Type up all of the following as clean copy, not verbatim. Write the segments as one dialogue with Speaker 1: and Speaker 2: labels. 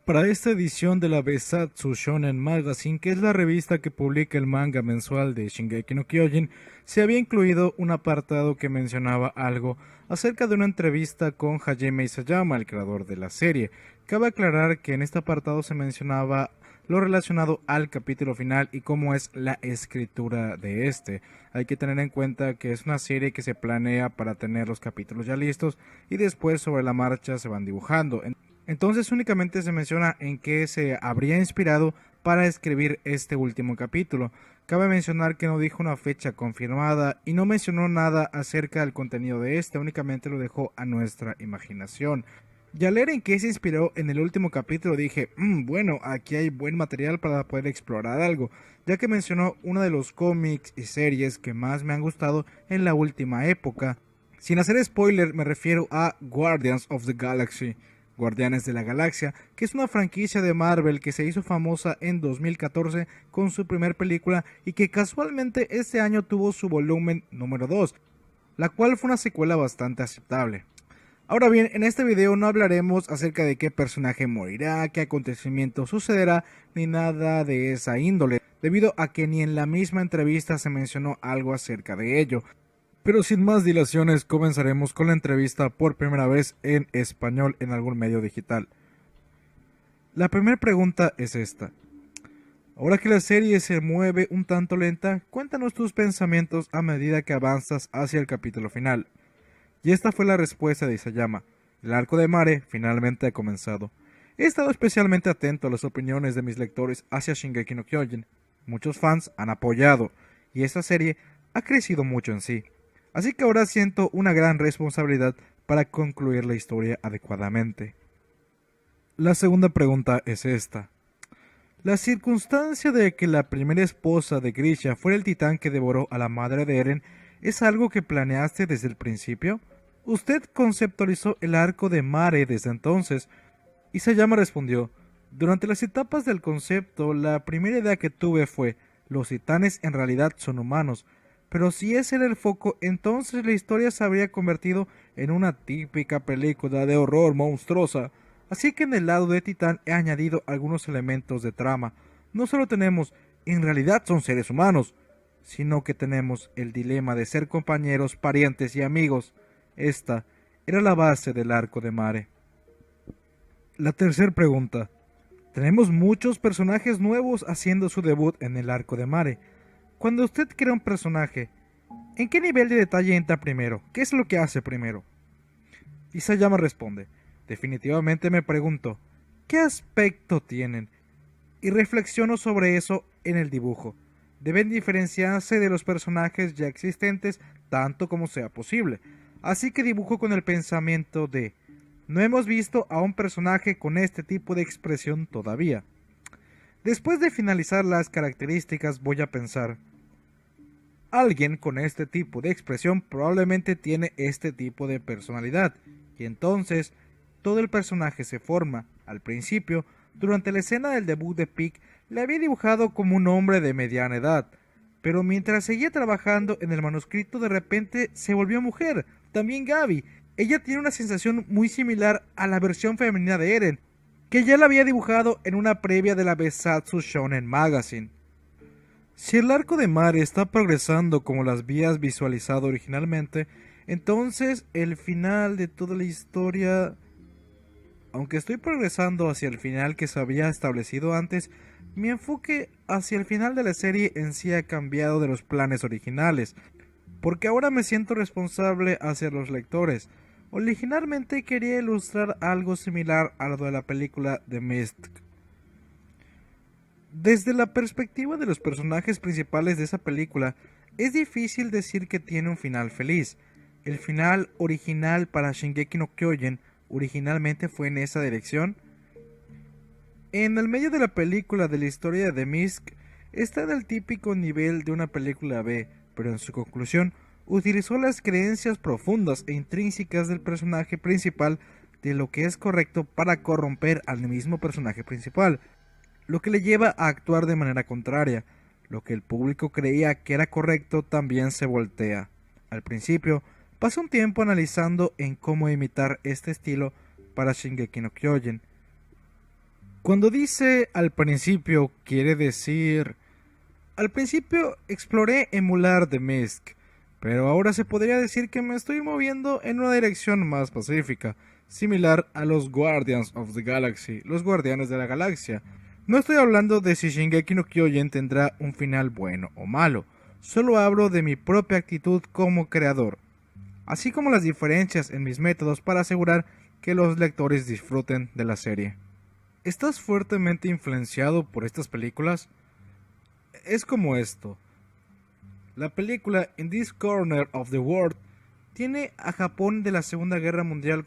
Speaker 1: Para esta edición de la Besatsu Shonen Magazine, que es la revista que publica el manga mensual de Shingeki no Kyojin, se había incluido un apartado que mencionaba algo acerca de una entrevista con Hajime Isayama, el creador de la serie. Cabe aclarar que en este apartado se mencionaba lo relacionado al capítulo final y cómo es la escritura de este. Hay que tener en cuenta que es una serie que se planea para tener los capítulos ya listos y después sobre la marcha se van dibujando. Entonces únicamente se menciona en qué se habría inspirado para escribir este último capítulo. Cabe mencionar que no dijo una fecha confirmada y no mencionó nada acerca del contenido de este, únicamente lo dejó a nuestra imaginación. Y al leer en qué se inspiró en el último capítulo dije, bueno, aquí hay buen material para poder explorar algo, ya que mencionó uno de los cómics y series que más me han gustado en la última época. Sin hacer spoiler, me refiero a Guardians of the Galaxy. Guardianes de la Galaxia, que es una franquicia de Marvel que se hizo famosa en 2014 con su primer película y que casualmente este año tuvo su volumen número 2, la cual fue una secuela bastante aceptable. Ahora bien, en este video no hablaremos acerca de qué personaje morirá, qué acontecimiento sucederá, ni nada de esa índole, debido a que ni en la misma entrevista se mencionó algo acerca de ello. Pero sin más dilaciones, comenzaremos con la entrevista por primera vez en español en algún medio digital. La primera pregunta es esta. Ahora que la serie se mueve un tanto lenta, cuéntanos tus pensamientos a medida que avanzas hacia el capítulo final. Y esta fue la respuesta de Isayama. El arco de Mare finalmente ha comenzado. He estado especialmente atento a las opiniones de mis lectores hacia Shingeki no Kyojin. Muchos fans han apoyado, y esta serie ha crecido mucho en sí. Así que ahora siento una gran responsabilidad para concluir la historia adecuadamente. La segunda pregunta es esta. ¿La circunstancia de que la primera esposa de Grisha fuera el titán que devoró a la madre de Eren es algo que planeaste desde el principio? ¿Usted conceptualizó el arco de Mare desde entonces? Isayama respondió, durante las etapas del concepto, la primera idea que tuve fue, los titanes en realidad son humanos, pero si ese era el foco, entonces la historia se habría convertido en una típica película de horror monstruosa. Así que en el lado de Titán he añadido algunos elementos de trama. No solo tenemos, en realidad son seres humanos, sino que tenemos el dilema de ser compañeros, parientes y amigos. Esta era la base del arco de Mare. La tercera pregunta. Tenemos muchos personajes nuevos haciendo su debut en el arco de Mare. Cuando usted crea un personaje, ¿en qué nivel de detalle entra primero? ¿Qué es lo que hace primero? Isayama responde, definitivamente me pregunto, ¿qué aspecto tienen? Y reflexiono sobre eso en el dibujo. Deben diferenciarse de los personajes ya existentes tanto como sea posible. Así que dibujo con el pensamiento de, no hemos visto a un personaje con este tipo de expresión todavía. Después de finalizar las características voy a pensar, alguien con este tipo de expresión probablemente tiene este tipo de personalidad, y entonces todo el personaje se forma. Al principio, durante la escena del debut de Pieck, le había dibujado como un hombre de mediana edad, pero mientras seguía trabajando en el manuscrito de repente se volvió mujer, también Gabi. Ella tiene una sensación muy similar a la versión femenina de Eren, que ya la había dibujado en una previa de la Besatsu Shonen Magazine. Si el arco de Mare está progresando como las habías visualizado originalmente, entonces el final de toda la historia... Aunque estoy progresando hacia el final que se había establecido antes, mi enfoque hacia el final de la serie en sí ha cambiado de los planes originales, porque ahora me siento responsable hacia los lectores. Originalmente quería ilustrar algo similar a lo de la película The Mist. Desde la perspectiva de los personajes principales de esa película, es difícil decir que tiene un final feliz. El final original para Shingeki no Kyojin originalmente fue en esa dirección. En el medio de la película de la historia de The Mist está en el típico nivel de una película B, pero en su conclusión utilizó las creencias profundas e intrínsecas del personaje principal de lo que es correcto para corromper al mismo personaje principal, lo que le lleva a actuar de manera contraria. Lo que el público creía que era correcto también se voltea. Al principio, pasé un tiempo analizando en cómo imitar este estilo para Shingeki no Kyojin. Cuando dice al principio, quiere decir... Al principio exploré emular The Mist, pero ahora se podría decir que me estoy moviendo en una dirección más pacífica, similar a los Guardians of the Galaxy, los Guardianes de la Galaxia. No estoy hablando de si Shingeki no Kyojin tendrá un final bueno o malo, solo hablo de mi propia actitud como creador, así como las diferencias en mis métodos para asegurar que los lectores disfruten de la serie. ¿Estás fuertemente influenciado por estas películas? Es como esto. La película In This Corner of the World tiene a Japón de la Segunda Guerra Mundial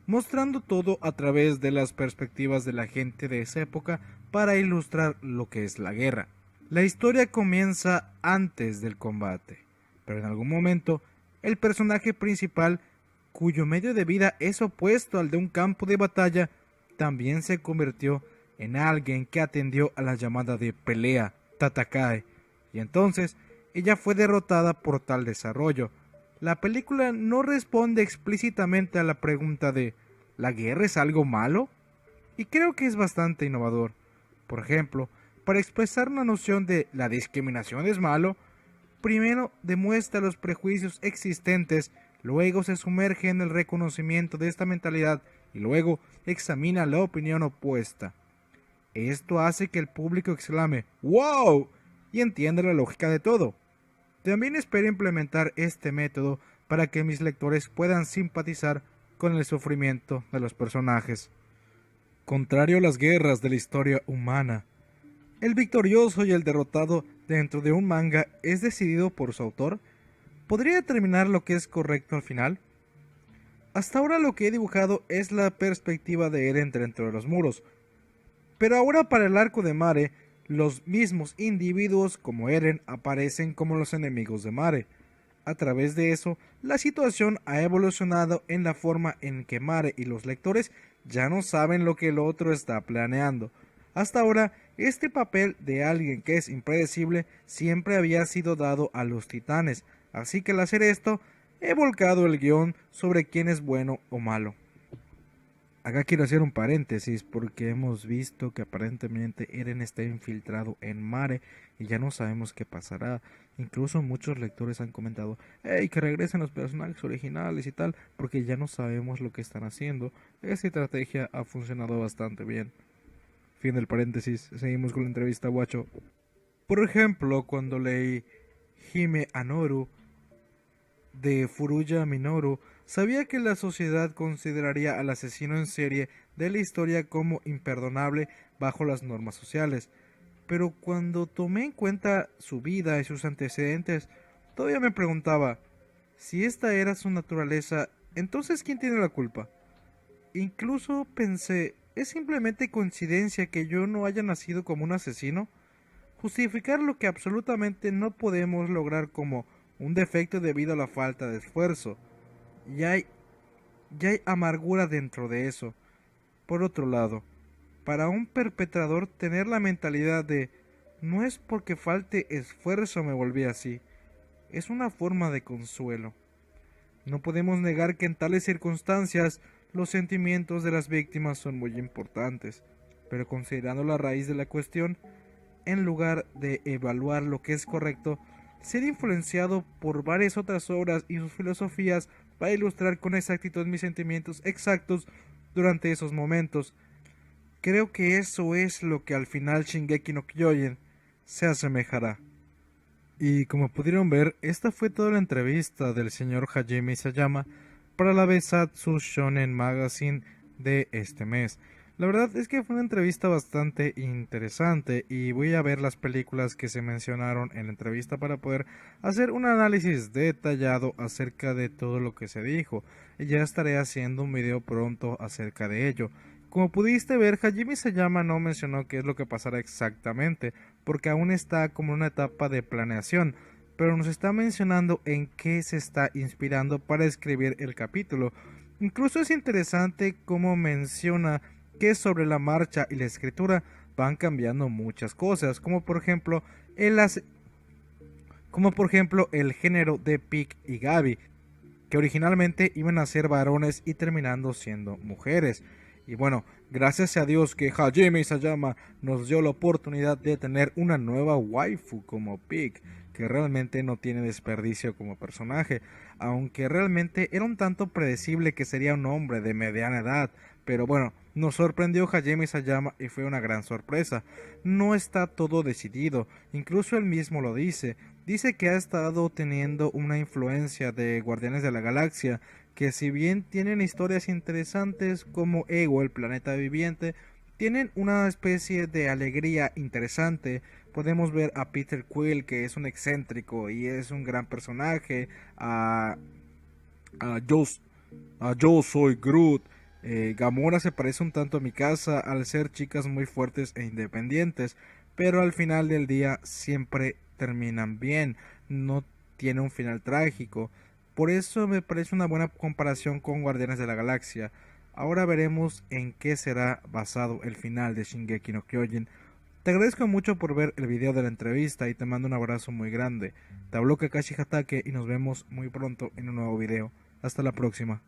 Speaker 1: mostrando todo a través de las perspectivas de la gente de esa época para ilustrar lo que es la guerra. La historia comienza antes del combate, pero en algún momento el personaje principal, cuyo medio de vida es opuesto al de un campo de batalla, también se convirtió en alguien que atendió a la llamada de pelea Tatakai, y entonces ella fue derrotada por tal desarrollo. La película no responde explícitamente a la pregunta de ¿la guerra es algo malo? Y creo que es bastante innovador. Por ejemplo, para expresar una noción de la discriminación es malo, primero demuestra los prejuicios existentes, luego se sumerge en el reconocimiento de esta mentalidad y luego examina la opinión opuesta. Esto hace que el público exclame ¡wow! Y entienda la lógica de todo. También espero implementar este método para que mis lectores puedan simpatizar con el sufrimiento de los personajes. Contrario a las guerras de la historia humana, el victorioso y el derrotado dentro de un manga es decidido por su autor. ¿Podría determinar lo que es correcto al final? Hasta ahora lo que he dibujado es la perspectiva de Eren dentro de los muros, pero ahora para el arco de Mare, los mismos individuos como Eren aparecen como los enemigos de Mare. A través de eso, la situación ha evolucionado en la forma en que Mare y los lectores ya no saben lo que el otro está planeando. Hasta ahora, este papel de alguien que es impredecible siempre había sido dado a los titanes, así que al hacer esto, he volcado el guión sobre quién es bueno o malo. Acá quiero hacer un paréntesis porque hemos visto que aparentemente Eren está infiltrado en Mare y ya no sabemos qué pasará. Incluso muchos lectores han comentado, hey, que regresen los personajes originales y tal, porque ya no sabemos lo que están haciendo. Esta estrategia ha funcionado bastante bien. Fin del paréntesis, seguimos con la entrevista, guacho. Por ejemplo, cuando leí Hime Anoru de Furuya Minoru, sabía que la sociedad consideraría al asesino en serie de la historia como imperdonable bajo las normas sociales, pero cuando tomé en cuenta su vida y sus antecedentes, todavía me preguntaba, si esta era su naturaleza, entonces ¿quién tiene la culpa? Incluso pensé, ¿es simplemente coincidencia que yo no haya nacido como un asesino? Justificar lo que absolutamente no podemos lograr como un defecto debido a la falta de esfuerzo. Ya hay amargura dentro de eso. Por otro lado, para un perpetrador tener la mentalidad de no es porque falte esfuerzo me volví así, es una forma de consuelo. No podemos negar que en tales circunstancias los sentimientos de las víctimas son muy importantes, pero considerando la raíz de la cuestión, en lugar de evaluar lo que es correcto, ser influenciado por varias otras obras y sus filosofías para ilustrar con exactitud mis sentimientos exactos durante esos momentos. Creo que eso es lo que al final Shingeki no Kyojin se asemejará. Y como pudieron ver, esta fue toda la entrevista del señor Hajime Isayama para la Besatsu Shonen Magazine de este mes. La verdad es que fue una entrevista bastante interesante y voy a ver las películas que se mencionaron en la entrevista para poder hacer un análisis detallado acerca de todo lo que se dijo. Y ya estaré haciendo un video pronto acerca de ello. Como pudiste ver, Hajime Isayama no mencionó qué es lo que pasará exactamente, porque aún está como en una etapa de planeación, pero nos está mencionando en qué se está inspirando para escribir el capítulo. Incluso es interesante cómo menciona que sobre la marcha y la escritura van cambiando muchas cosas, como por ejemplo el género de Pieck y Gaby, que originalmente iban a ser varones y terminando siendo mujeres. Y bueno, gracias a Dios que Hajime Isayama nos dio la oportunidad de tener una nueva waifu como Pig, que realmente no tiene desperdicio como personaje, aunque realmente era un tanto predecible que sería un hombre de mediana edad, pero bueno, nos sorprendió Hajime Isayama y fue una gran sorpresa. No está todo decidido, incluso él mismo lo dice que ha estado teniendo una influencia de Guardianes de la Galaxia, que si bien tienen historias interesantes como Ego, el planeta viviente, tienen una especie de alegría interesante. Podemos ver a Peter Quill, que es un excéntrico y es un gran personaje, a, a, Yo, a Yo Soy Groot. Gamora se parece un tanto a mi casa al ser chicas muy fuertes e independientes, pero al final del día siempre terminan bien, no tiene un final trágico. Por eso me parece una buena comparación con Guardianes de la Galaxia. Ahora veremos en qué será basado el final de Shingeki no Kyojin. Te agradezco mucho por ver el video de la entrevista y te mando un abrazo muy grande. Te habló Kakashi Hatake y nos vemos muy pronto en un nuevo video. Hasta la próxima.